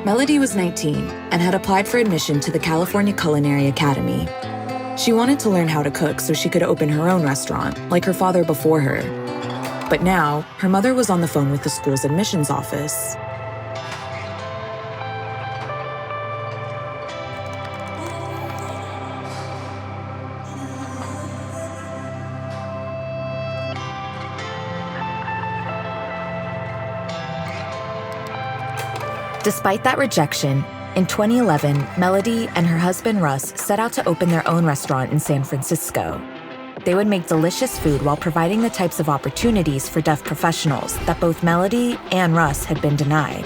Melody was 19 and had applied for admission to the California Culinary Academy. She wanted to learn how to cook so she could open her own restaurant, like her father before her. But now, her mother was on the phone with the school's admissions office. Despite that rejection, in 2011, Melody and her husband Russ set out to open their own restaurant in San Francisco. They would make delicious food while providing the types of opportunities for deaf professionals that both Melody and Russ had been denied.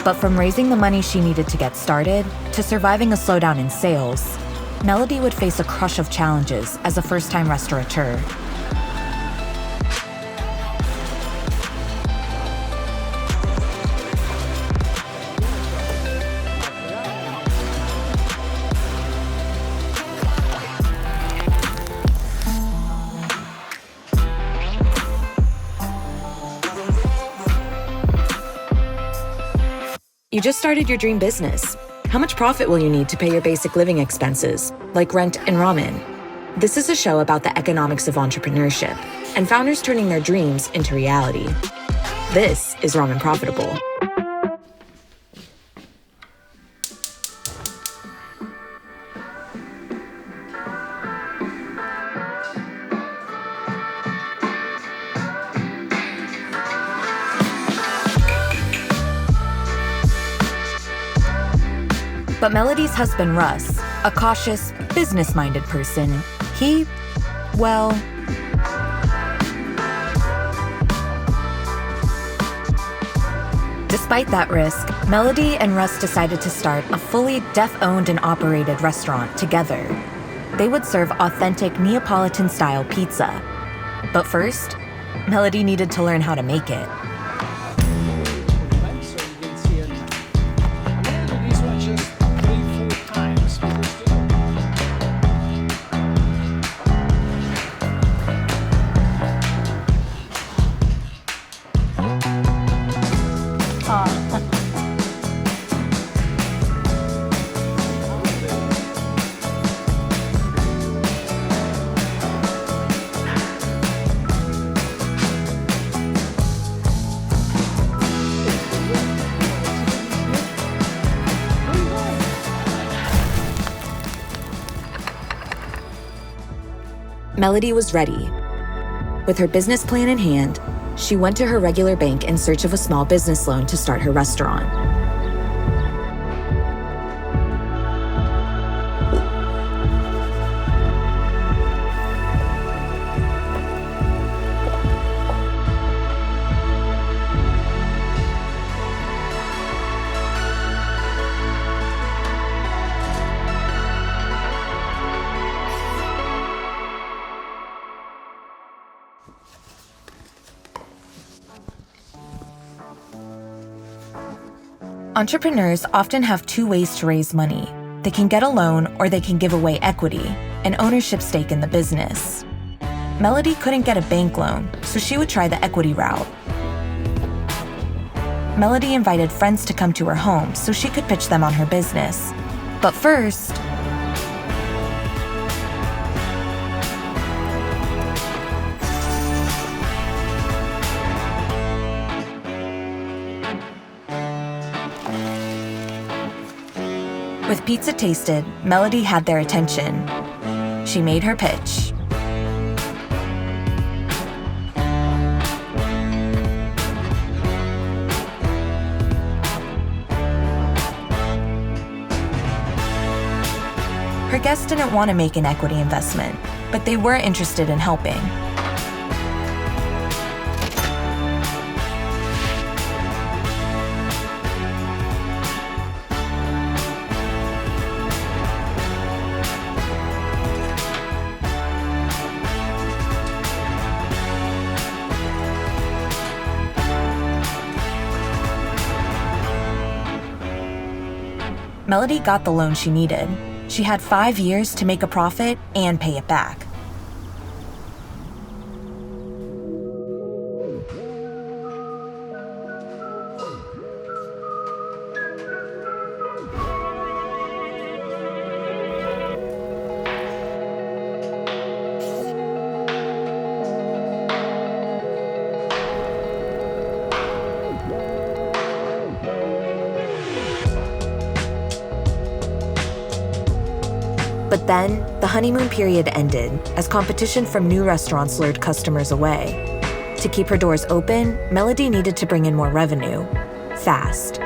But from raising the money she needed to get started to surviving a slowdown in sales, Melody would face a crush of challenges as a first-time restaurateur. You just started your dream business. How much profit will you need to pay your basic living expenses, like rent and ramen? This is a show about the economics of entrepreneurship and founders turning their dreams into reality. This is Ramen Profitable. But Melody's husband, Russ, a cautious, business-minded person, despite that risk, Melody and Russ decided to start a fully deaf-owned and operated restaurant together. They would serve authentic Neapolitan-style pizza. But first, Melody needed to learn how to make it. Melody was ready. With her business plan in hand, she went to her regular bank in search of a small business loan to start her restaurant. Entrepreneurs often have two ways to raise money. They can get a loan or they can give away equity, an ownership stake in the business. Melody couldn't get a bank loan, so she would try the equity route. Melody invited friends to come to her home so she could pitch them on her business. But first, with pizza tasted, Melody had their attention. She made her pitch. Her guests didn't want to make an equity investment, but they were interested in helping. Melody got the loan she needed. She had 5 years to make a profit and pay it back. But then, the honeymoon period ended as competition from new restaurants lured customers away. To keep her doors open, Melody needed to bring in more revenue, fast.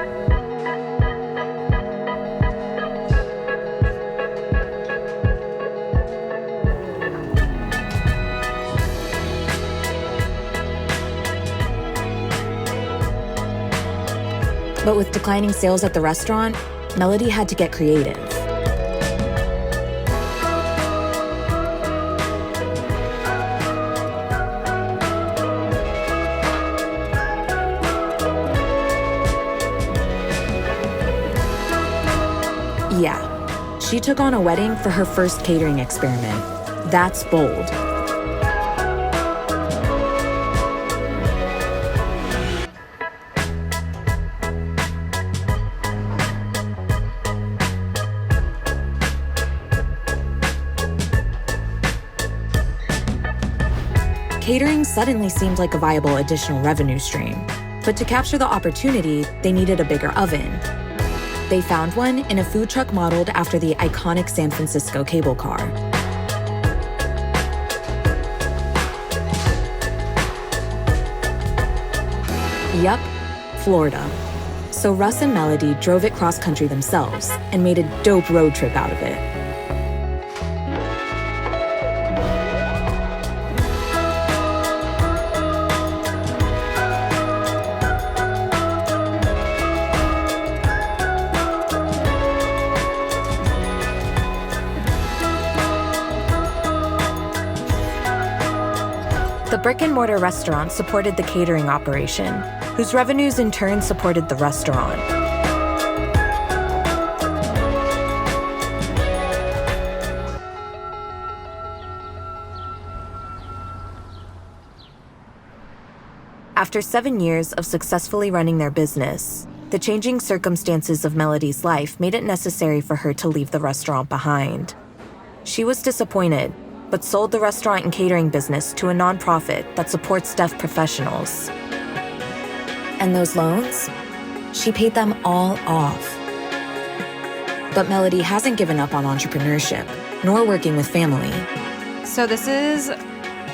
But with declining sales at the restaurant, Melody had to get creative. Yeah, she took on a wedding for her first catering experiment. That's bold. Catering suddenly seemed like a viable additional revenue stream. But to capture the opportunity, they needed a bigger oven. They found one in a food truck modeled after the iconic San Francisco cable car. Yup, Florida. So Russ and Melody drove it cross-country themselves and made a dope road trip out of it. The brick-and-mortar restaurant supported the catering operation, whose revenues in turn supported the restaurant. After 7 years of successfully running their business, the changing circumstances of Melody's life made it necessary for her to leave the restaurant behind. She was disappointed, but sold the restaurant and catering business to a nonprofit that supports deaf professionals. And those loans? She paid them all off. But Melody hasn't given up on entrepreneurship, nor working with family. So this is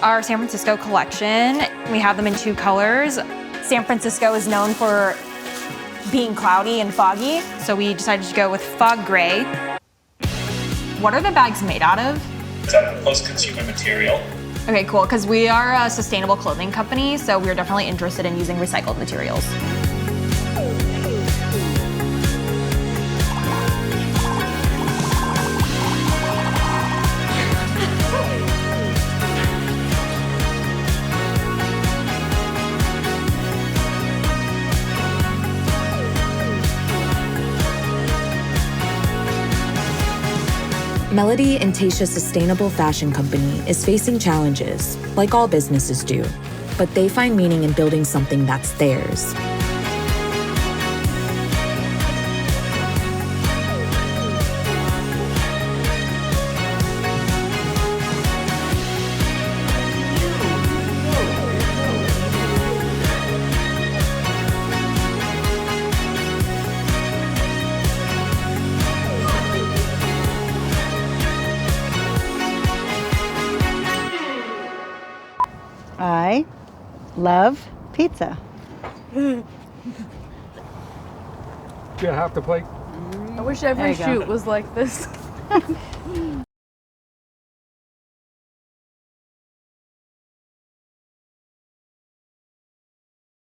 our San Francisco collection. We have them in 2 colors. San Francisco is known for being cloudy and foggy, so we decided to go with fog gray. What are the bags made out of? It's out of post-consumer material. Okay, cool, because we are a sustainable clothing company, so we're definitely interested in using recycled materials. Melody and Tasha's sustainable fashion company is facing challenges, like all businesses do, but they find meaning in building something that's theirs. I love pizza. Do you have to plate? I wish every shoot was like this.